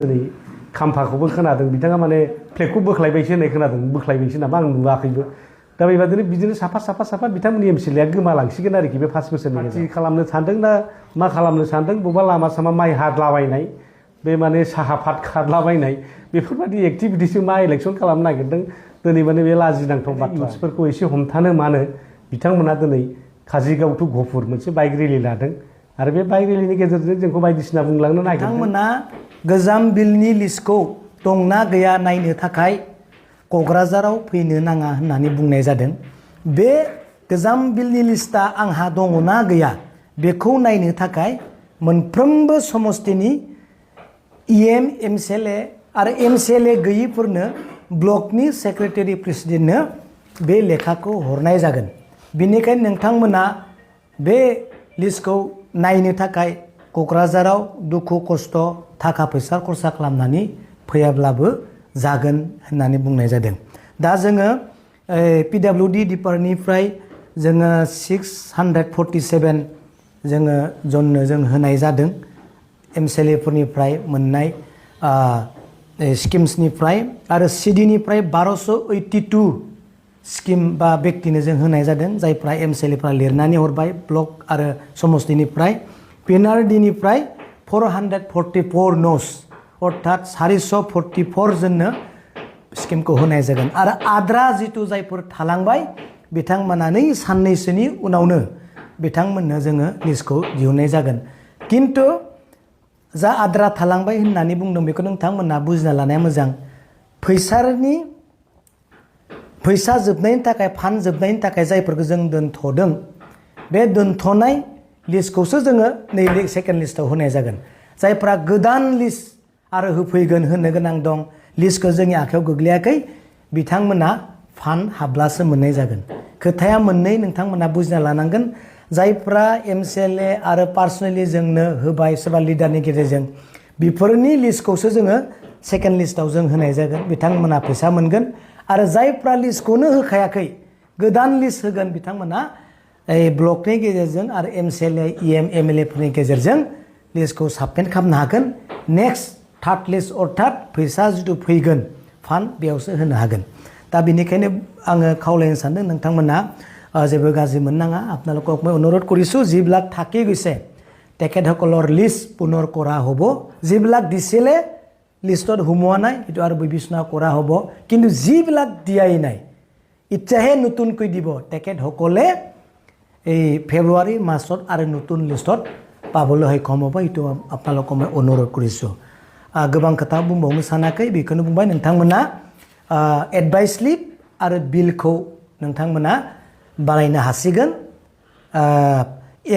दिनै खाम्फाखौबो खोनादों बिथाङा माने फ्लेगखौ बोख्लायबायसो होननाय खोनादों बोख्लायबायसो नामा आं नुवाखैबो दा बेबादिनो बिदिनो साफा बिथांमोननि एमसिएलएआ गोमालांसिगोन आरोखि बे 5 बोसोरनि गेजेराव खालामनो सानदों ना मा खालामनो सानदों बबेबा लामा सामा माइ हादलाबायनाय बे माने साहा फात खारलाबायनाय बेफोरबायदि एक्टिभिटिसजों मा इलेक्सन खालामनो नागिरदों दिनै माने बे लाजिनांथाव बाथ्राफोरखौ एसे हमथानो मानो बिथांमोना दिनै काजिगाव टु गहपुर मोनसे बाइक रेलि लादों आरो बे बाइक रेलिनि गेजेरजों जोंखौ बायदिसिना बुंलांनो नागिरदों बिथांमोना गोजाम बिलनि लिस्टखौ दंना गैया नायनो थाखाय क'क्राझाराव फैनो नाङा होननानै बुंनाय जादों बे गोजाम बिलनि लिस्टआ आंहा दङना गैया बेखौ नायनो थाखाय मोनफ्रोमबो समस्तिनि इएम एमसिएलए आरो एमसिएलए गैयिफोरनो ब्लकनि सेक्रेटारि प्रेसिडेन्टनो बे लेखाखौ हरनाय जागोन बेनिखायनो नोंथांमोना बे लिस्टखौ नायनो थाखाय क'क्राझाराव दुखु खस्थ' थाखा फैसा खरसा खालामनानै फैयाब्लाबो जागोन होननानै बुंनाय जादों दा जोङो पिडब्लिउडि डिपार्टमेन्टनिफ्राय जोङो 647 जोङो जननो जों होनाय जादों एमसिएलएफोरनिफ्राय मोननाय स्किम्सनिफ्राय आरो सिडिनिफ्राय 1282 स्किम बा व्यक्तिनो जों होनाय जादों जायफ्रा एमसिएलएफ्रा लिरनानै हरबाय ब्लक आरो समस्तिनिफ्राय पिएनआरडिनिफ्राय 444 न'स अर्थात 444 जननो स्किमखौ होनाय जागोन आरो आद्रा जिथु जायफोर थालांबाय बिथांमोना नै साननैसोनि उनावनो बिथांमोननो जोङो लिस्टखौ दिहुननाय जागोन किन्तु जा आद्रा थालांबाय होननानै बुंदों बेखौ नोंथांमोना बुजिना लानाया मोजां फैसा जोबनायनि थाखाय फान्ड जोबनायनि थाखाय जायफोरखौ जों दोनथ'दों बे दोनथ'नाय लिस्टखौसो जोङो नै सेकेन्ड लिस्टआव होनाय जागोन जायफ्रा गोदान लिस्ट आरो होफैगोन होनो गोनां दं लिस्टखौ जोंनि आखायाव गोग्लैयाखै बिथांमोना फान्ड हाब्लासो मोननाय जागोन खोथाया मोननै नोंथांमोना बुजिना लानांगोन जायफ्रा एमसिएलए आरो पार्सनेलि जोंनो होबाय सोरबा लिडारनि गेजेरजों बेफोरनि लिस्टखौसो जोङो सेकेन्ड लिस्टआव जों होनाय जागोन बिथांमोना फैसा मोनगोन आरो जायफ्रा लिस्टखौनो होखायाखै गोदान लिस्ट होगोन बिथांमोना ब्लकनि गेजेरजों आरो एमसिएलए इएम एमएलएफोरनि गेजेरजों लिस्टखौ साबमिट खालामनो हागोन नेक्स्ट थार्ड लिस्ट अर्थात फैसा जिथु फैगोन फान्ड बेयावसो होनो हागोन दा बेनिखायनो आङो खावलायनो सानदों नोंथांमोना जेबो गाज्रि मोननाङा আপোনালোকক মই অনুৰোধ কৰিছোঁ যিবিলাক থাকি গৈছে তেখেতসকলৰ লিষ্ট পুনৰ কৰা হ'ব যিবিলাক দিছিলে লিষ্টত সোমোৱা নাই সেইটো আৰু বিবেচনা কৰা হ'ব কিন্তু যিবিলাক দিয়াই নাই ইচ্ছাহে নতুনকৈ দিব তেখেতসকলে এই ফেব্ৰুৱাৰী মাৰ্চত আৰু নতুন লিষ্টত পাবলৈ সক্ষম হ'ব এইটো আপোনালোকক মই অনুৰোধ কৰিছোঁ गोबां खोथा बुंबावनो सानाखै बेखौनो बुंबाय नोंथांमोना एडभाइस स्लिप आरो बिलखौ नोंथांमोना बानायनो हासिगोन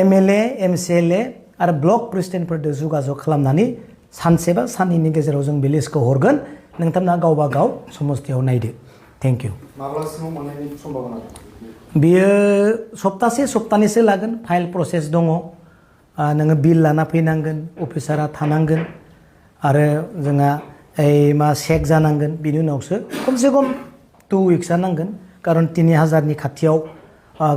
एमएलए एमसिएलए आरो ब्लक प्रेसिडेन्टफोरजों जगाजग खालामनानै सानसे बा साननैनि गेजेराव जों बे लिस्टखौ हरगोन नोंथांमोना गावबा गाव समस्तियाव नायदो थेंक इउ माब्लासिमाव मोननायनि सम्भाबना बियो सप्तानैसो लागोन फाइल प्रसेस दङ नोङो बिल लाना फैनांगोन अफिसारा थानांगोन आरो जोंहा मा चेक जानांगोन बिनि उनावसो खमसे खम 2 उइक्सआ नांगोन कारन 3000नि खाथियाव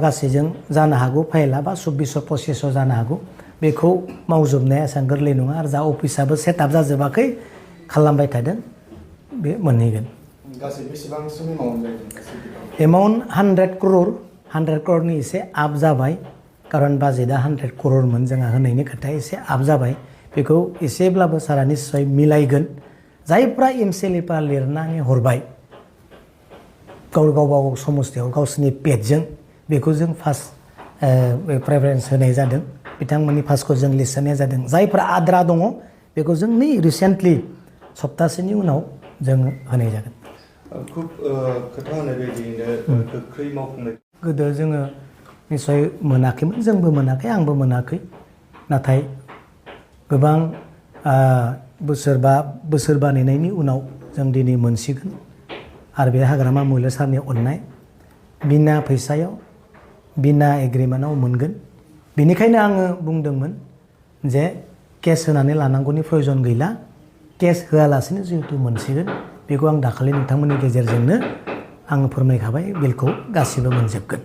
गासैजों जानो हागौ फाइला बा 2425 जानो हागौ बेखौ मावजोबनाया एसेबां गोरलै नङा आरो जा अफिसाबो सेटआप जाजोबाखै खालामबाय थादों बे मोनहैगोन गासै बेसेबांसिम एमाउन्ट जागोन एमाउन्ट 100 crore एसे आप जाबाय कारन बाजेटआ 100 crore जोंहा होनायनि खोथाया एसे आप जाबाय बेखौ एसेब्लाबो सारा निश्चय मिलायगोन जायफ्रा एमसिएलएफ्रा लिरनानै हरबाय गावबा गाव समस्तियाव गावसोरनि पेजजों बेखौ जों फार्स्ट प्रेफारेन्स होनाय जादों बिथांमोननि फार्स्टखौ जों लिस्ट होनाय जादों जायफ्रा आद्रा दङ बेखौ जों नै रिसेन्टलि सप्तासेनि उनाव जों होनाय जागोन खुब खोथा होनाय बायदियैनो गोख्रै मावफुंनाय गोदो जोङो निश्चय मोनाखैमोन जोंबो मोनाखै आंबो मोनाखै नाथाय गोबां बोसोरबा नेनायनि उनाव जों दिनै मोनसिगोन आरो बे हाग्रामा महिला सारनि अननाय बिना फैसायाव बिना एग्रिमेन्टआव मोनगोन बेनिखायनो आङो बुंदोंमोन जे केस होनानै लानांगौनि प्रयोजन गैला केस होआलासिनो जिहेतु मोनसिगोन बेखौ आं दाखालि नोंथांमोननि गेजेरजोंनो आङो फोरमायखाबाय बिलखौ गासिबो मोनजोबगोन